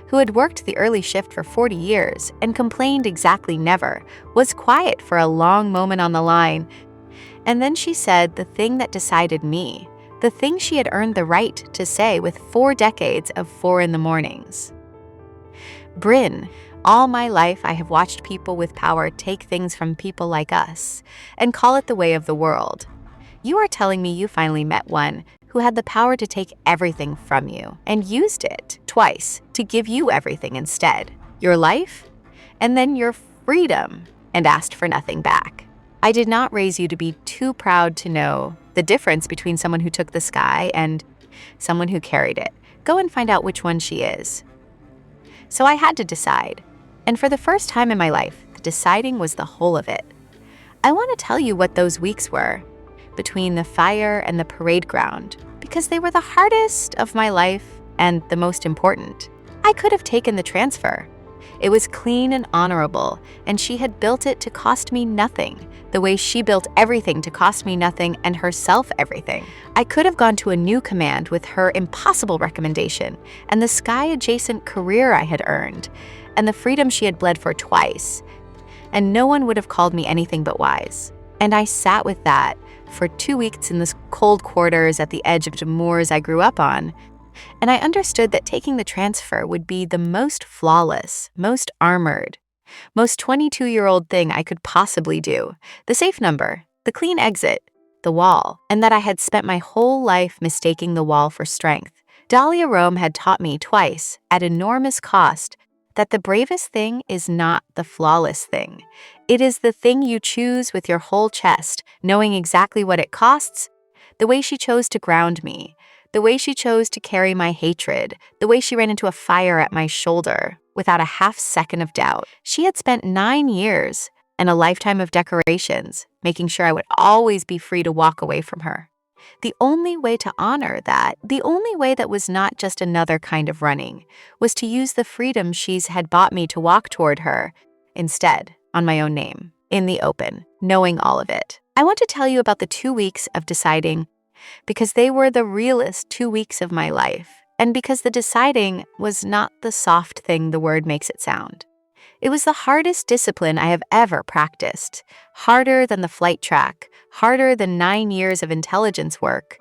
who had worked the early shift for 40 years and complained exactly never, was quiet for a long moment on the line. And then she said the thing that decided me, the thing she had earned the right to say with 4 decades of 4 in the mornings. Brynn, all my life I have watched people with power take things from people like us and call it the way of the world. You are telling me you finally met one who had the power to take everything from you and used it twice to give you everything instead, your life and then your freedom, and asked for nothing back. I did not raise you to be too proud to know the difference between someone who took the sky and someone who carried it. Go and find out which one she is. So I had to decide. And for the first time in my life, the deciding was the whole of it. I want to tell you what those weeks were between the fire and the parade ground, because they were the hardest of my life and the most important. I could have taken the transfer. It was clean and honorable, and she had built it to cost me nothing, the way she built everything to cost me nothing and herself everything. I could have gone to a new command with her impossible recommendation and the sky-adjacent career I had earned and the freedom she had bled for twice, and no one would have called me anything but wise. And I sat with that for 2 weeks in the cold quarters at the edge of the moors I grew up on, and I understood that taking the transfer would be the most flawless, most armored, Most 22-year-old thing I could possibly do. The safe number, the clean exit, the wall, and that I had spent my whole life mistaking the wall for strength. Dahlia Roehm had taught me twice, at enormous cost, that the bravest thing is not the flawless thing. It is the thing you choose with your whole chest, knowing exactly what it costs. The way she chose to ground me, the way she chose to carry my hatred, the way she ran into a fire at my shoulder, without a half second of doubt. She had spent 9 years and a lifetime of decorations, making sure I would always be free to walk away from her. The only way to honor that, the only way that was not just another kind of running, was to use the freedom she's had bought me to walk toward her, instead, on my own name, in the open, knowing all of it. I want to tell you about the 2 weeks of deciding, because they were the realest 2 weeks of my life, and because the deciding was not the soft thing the word makes it sound. It was the hardest discipline I have ever practiced, harder than the flight track, harder than 9 years of intelligence work.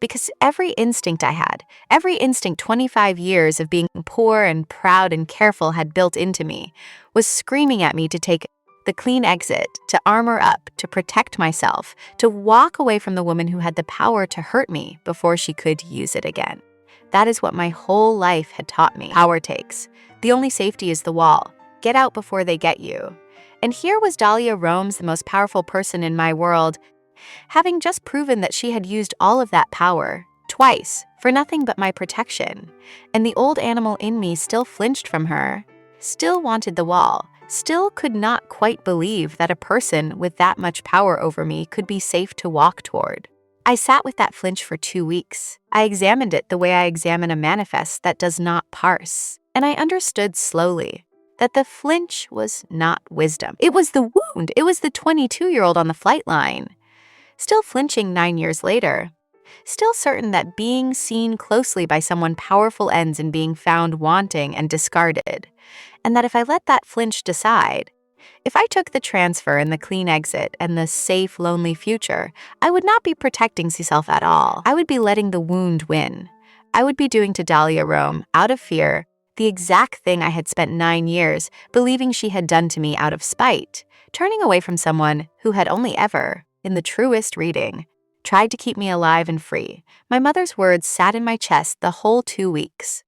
Because every instinct I had, every instinct 25 years of being poor and proud and careful had built into me, was screaming at me to take the clean exit, to armor up, to protect myself, to walk away from the woman who had the power to hurt me before she could use it again. That is what my whole life had taught me. Power takes. The only safety is the wall. Get out before they get you. And here was Dahlia Roehm's the most powerful person in my world, having just proven that she had used all of that power, twice, for nothing but my protection. And the old animal in me still flinched from her, still wanted the wall, still could not quite believe that a person with that much power over me could be safe to walk toward. I sat with that flinch for 2 weeks. I examined it the way I examine a manifest that does not parse. And I understood slowly that the flinch was not wisdom. It was the wound. It was the 22-year-old on the flight line. Still flinching 9 years later. Still certain that being seen closely by someone powerful ends in being found wanting and discarded. And that if I let that flinch decide, if I took the transfer and the clean exit and the safe, lonely future, I would not be protecting myself at all. I would be letting the wound win. I would be doing to Dahlia Roehm, out of fear, the exact thing I had spent 9 years believing she had done to me out of spite, turning away from someone who had only ever, in the truest reading, tried to keep me alive and free. My mother's words sat in my chest the whole 2 weeks.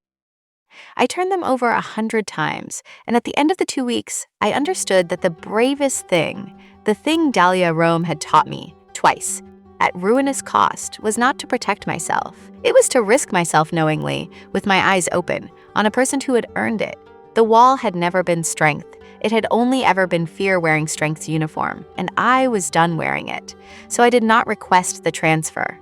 I turned them over 100 times, and at the end of the 2 weeks, I understood that the bravest thing, the thing Dahlia Roehm had taught me, twice, at ruinous cost, was not to protect myself. It was to risk myself knowingly, with my eyes open, on a person who had earned it. The wall had never been strength. It had only ever been fear wearing strength's uniform, and I was done wearing it. So I did not request the transfer.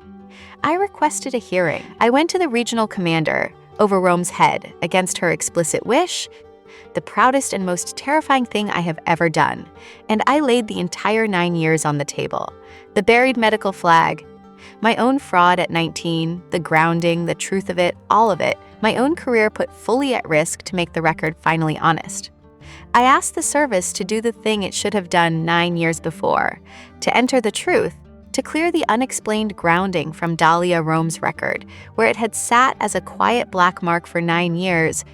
I requested a hearing. I went to the regional commander, over Roehm's head, against her explicit wish, the proudest and most terrifying thing I have ever done, and I laid the entire 9 years on the table. The buried medical flag, my own fraud at 19, the grounding, the truth of it, all of it, my own career put fully at risk to make the record finally honest. I asked the service to do the thing it should have done 9 years before, to enter the truth, to clear the unexplained grounding from Dahlia Roehm's record, where it had sat as a quiet black mark for 9 years,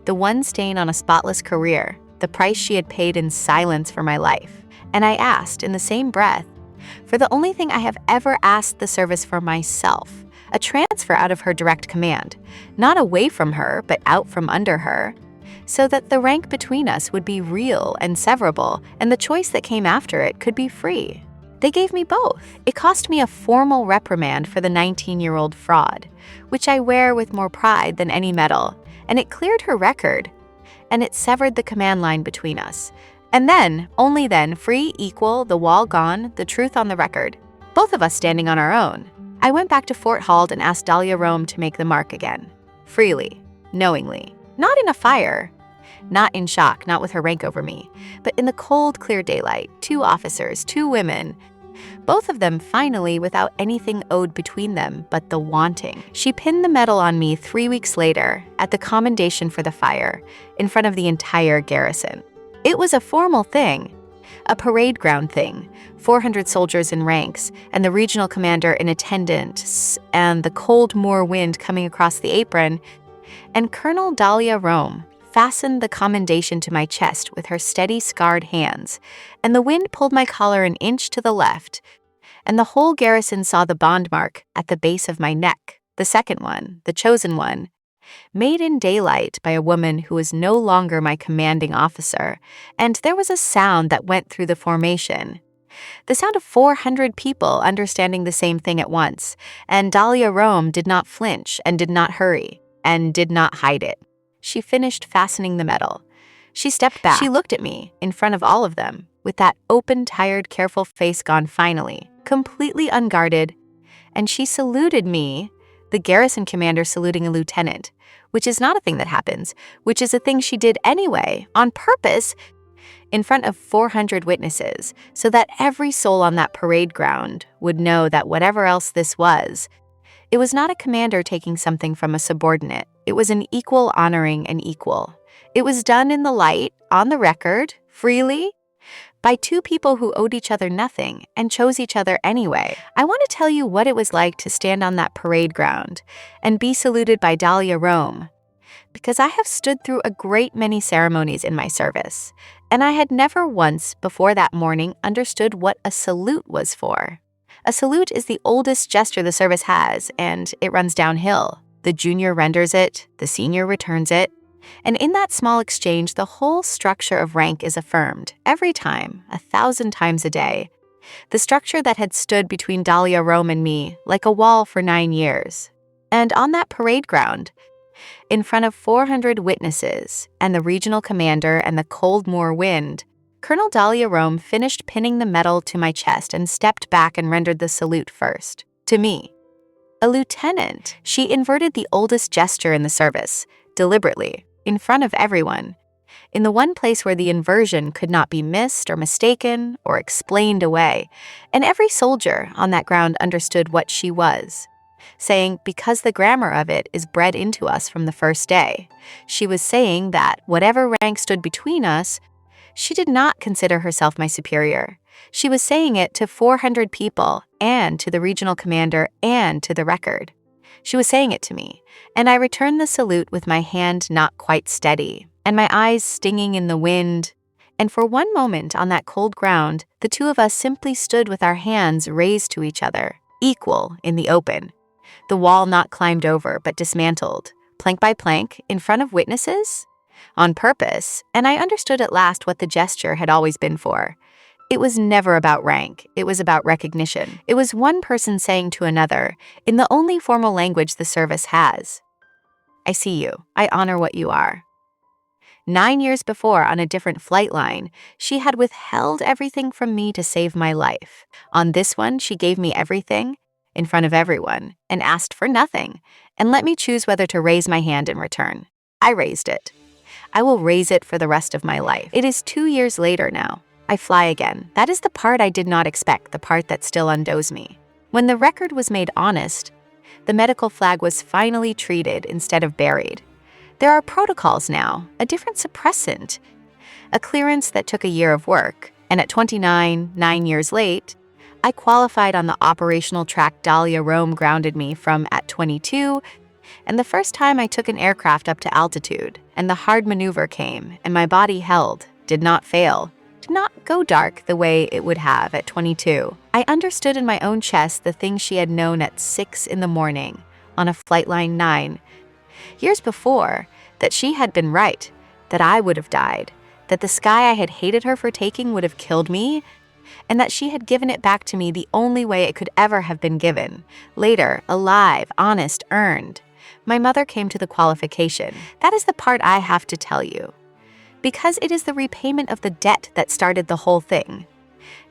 the one stain on a spotless career, the price she had paid in silence for my life. And I asked, in the same breath, for the only thing I have ever asked the service for myself, a transfer out of her direct command, not away from her, but out from under her, so that the rank between us would be real and severable, and the choice that came after it could be free. They gave me both. It cost me a formal reprimand for the 19-year-old fraud, which I wear with more pride than any medal, and it cleared her record, and it severed the command line between us. And then, only then, free, equal, the wall gone, the truth on the record, both of us standing on our own. I went back to Fort Hall and asked Dahlia Roehm to make the mark again, freely, knowingly, not in a fire, not in shock, not with her rank over me, but in the cold, clear daylight, 2 officers, 2 women, both of them finally without anything owed between them but the wanting. She pinned the medal on me 3 weeks later at the commendation for the fire, in front of the entire garrison. It was a formal thing, a parade ground thing, 400 soldiers in ranks, and the regional commander in attendance, and the cold moor wind coming across the apron, and Colonel Dahlia Roehm, fastened the commendation to my chest with her steady, scarred hands, and the wind pulled my collar an inch to the left, and the whole garrison saw the bond mark at the base of my neck, the second one, the chosen one, made in daylight by a woman who was no longer my commanding officer, and there was a sound that went through the formation. The sound of 400 people understanding the same thing at once, and Dahlia Roehm did not flinch and did not hurry and did not hide it. She finished fastening the medal. She stepped back. She looked at me in front of all of them, with that open, tired, careful face gone finally, completely unguarded, and she saluted me, the garrison commander saluting a lieutenant, which is not a thing that happens, which is a thing she did anyway, on purpose, in front of 400 witnesses, so that every soul on that parade ground would know that whatever else this was, it was not a commander taking something from a subordinate. It was an equal honoring an equal. It was done in the light, on the record, freely, by two people who owed each other nothing and chose each other anyway. I want to tell you what it was like to stand on that parade ground and be saluted by Dahlia Roehm, because I have stood through a great many ceremonies in my service, and I had never once before that morning understood what a salute was for. A salute is the oldest gesture the service has, and it runs downhill. The junior renders it, the senior returns it, and in that small exchange, the whole structure of rank is affirmed, every time, 1,000 times a day. The structure that had stood between Dahlia Roehm and me like a wall for 9 years. And on that parade ground, in front of 400 witnesses and the regional commander and the cold moor wind, Colonel Dahlia Roehm finished pinning the medal to my chest and stepped back and rendered the salute first, to me. A lieutenant, she inverted the oldest gesture in the service, deliberately, in front of everyone, in the one place where the inversion could not be missed or mistaken or explained away, and every soldier on that ground understood what she was, saying, because the grammar of it is bred into us from the first day. She was saying that whatever rank stood between us, she did not consider herself my superior. She was saying it to 400 people and to the regional commander and to the record. She was saying it to me, and I returned the salute with my hand not quite steady, and my eyes stinging in the wind. And for one moment on that cold ground, the two of us simply stood with our hands raised to each other, equal in the open. The wall not climbed over, but dismantled, plank by plank, in front of witnesses, on purpose, and I understood at last what the gesture had always been for. It was never about rank, it was about recognition. It was one person saying to another, in the only formal language the service has, I see you, I honor what you are. 9 years before, on a different flight line, she had withheld everything from me to save my life. On this one, she gave me everything, in front of everyone, and asked for nothing, and let me choose whether to raise my hand in return. I raised it. I will raise it for the rest of my life. It is 2 years later now. I fly again. That is the part I did not expect, the part that still undoes me. When the record was made honest, the medical flag was finally treated instead of buried. There are protocols now, a different suppressant, a clearance that took a year of work, and at 29, 9 years late, I qualified on the operational track Dahlia Roehm grounded me from at 22, and the first time I took an aircraft up to altitude, and the hard maneuver came, and my body held, did not fail, did not go dark the way it would have at 22. I understood in my own chest the things she had known at 6 in the morning, on a flight line 9, years before, that she had been right, that I would have died, that the sky I had hated her for taking would have killed me, and that she had given it back to me the only way it could ever have been given, later, alive, honest, earned. My mother came to the qualification. That is the part I have to tell you, because it is the repayment of the debt that started the whole thing.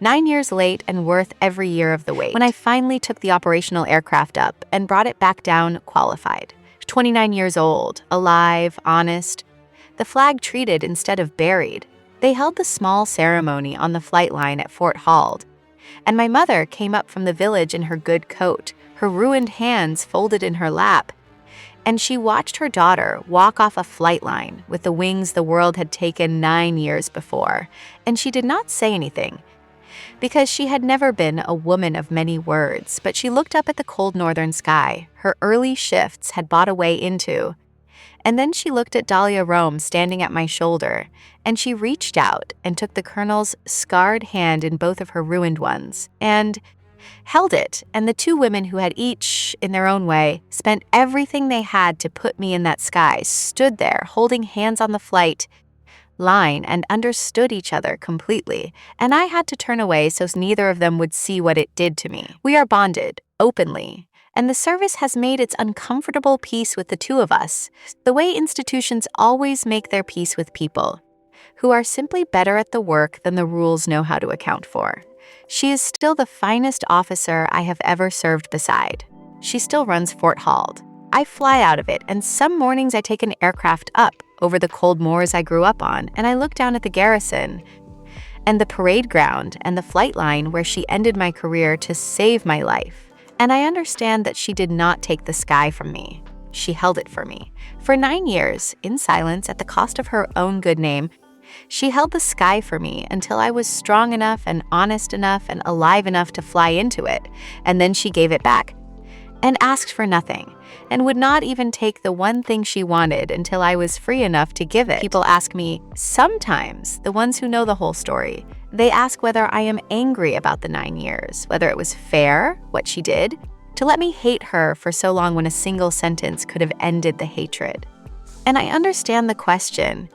9 years late and worth every year of the wait. When I finally took the operational aircraft up and brought it back down qualified, 29 years old, alive, honest, the flag treated instead of buried. They held the small ceremony on the flight line at Fort Hald, and my mother came up from the village in her good coat, her ruined hands folded in her lap, and she watched her daughter walk off a flight line with the wings the world had taken 9 years before, and she did not say anything, because she had never been a woman of many words, but she looked up at the cold northern sky her early shifts had bought a way into, And then she looked at Dahlia Roehm standing at my shoulder, and she reached out and took the colonel's scarred hand in both of her ruined ones, and held it, and the two women who had each, in their own way, spent everything they had to put me in that sky, stood there holding hands on the flight line and understood each other completely, and I had to turn away so neither of them would see what it did to me. We are bonded, openly, and the service has made its uncomfortable peace with the two of us, the way institutions always make their peace with people, who are simply better at the work than the rules know how to account for. She is still the finest officer I have ever served beside. She still runs Fort Hald. I fly out of it, and some mornings I take an aircraft up over the cold moors I grew up on, and I look down at the garrison and the parade ground and the flight line where she ended my career to save my life. And I understand that she did not take the sky from me. She held it for me. For 9 years, in silence, at the cost of her own good name, she held the sky for me until I was strong enough and honest enough and alive enough to fly into it, and then she gave it back and asked for nothing, and would not even take the one thing she wanted until I was free enough to give it. People ask me, sometimes, the ones who know the whole story, they ask whether I am angry about the 9 years, whether it was fair, what she did, to let me hate her for so long when a single sentence could have ended the hatred. And I understand the question,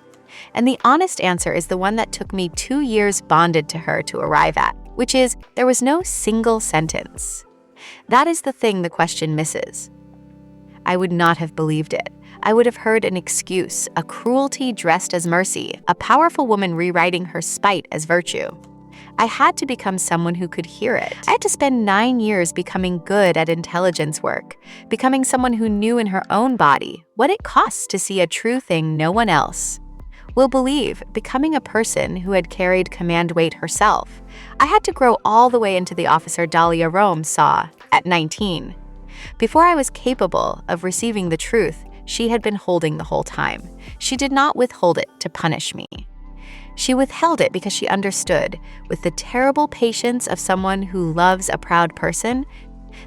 and the honest answer is the one that took me 2 years bonded to her to arrive at, which is, there was no single sentence. That is the thing the question misses. I would not have believed it. I would have heard an excuse, a cruelty dressed as mercy, a powerful woman rewriting her spite as virtue. I had to become someone who could hear it. I had to spend 9 years becoming good at intelligence work, becoming someone who knew in her own body what it costs to see a true thing no one else will believe, becoming a person who had carried command weight herself. I had to grow all the way into the officer Dahlia Roehm saw at 19. Before I was capable of receiving the truth she had been holding the whole time. She did not withhold it to punish me. She withheld it because she understood, with the terrible patience of someone who loves a proud person,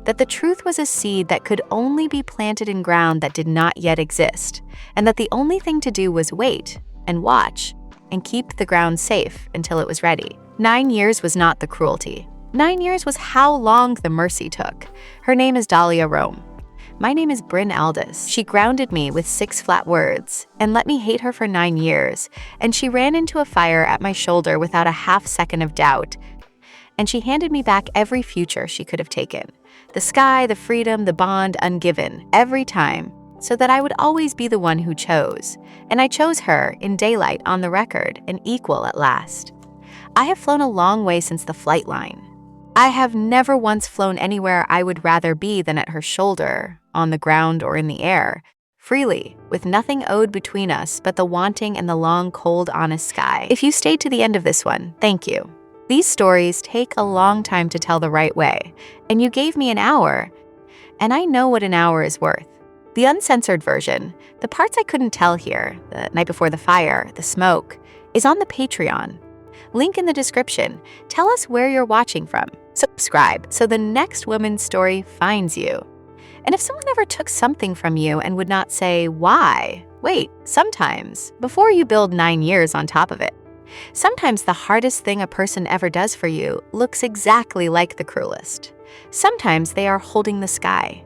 that the truth was a seed that could only be planted in ground that did not yet exist, and that the only thing to do was wait and watch and keep the ground safe until it was ready. 9 years was not the cruelty. 9 years was how long the mercy took. Her name is Dahlia Roehm. My name is Brynn Aldous. She grounded me with 6 flat words and let me hate her for 9 years, and she ran into a fire at my shoulder without a half second of doubt, and she handed me back every future she could have taken. The sky, the freedom, the bond ungiven, every time, so that I would always be the one who chose. And I chose her, in daylight, on the record, an equal at last. I have flown a long way since the flight line. I have never once flown anywhere I would rather be than at her shoulder, on the ground or in the air, freely, with nothing owed between us but the wanting and the long, cold, honest sky. If you stayed to the end of this one, thank you. These stories take a long time to tell the right way, and you gave me an hour, and I know what an hour is worth. The uncensored version, the parts I couldn't tell here, the night before the fire, the smoke, is on the Patreon. Link in the description. Tell us where you're watching from. Subscribe so the next woman's story finds you. And if someone ever took something from you and would not say, why? Wait, sometimes, before you build 9 years on top of it. Sometimes the hardest thing a person ever does for you looks exactly like the cruelest. Sometimes they are holding the sky.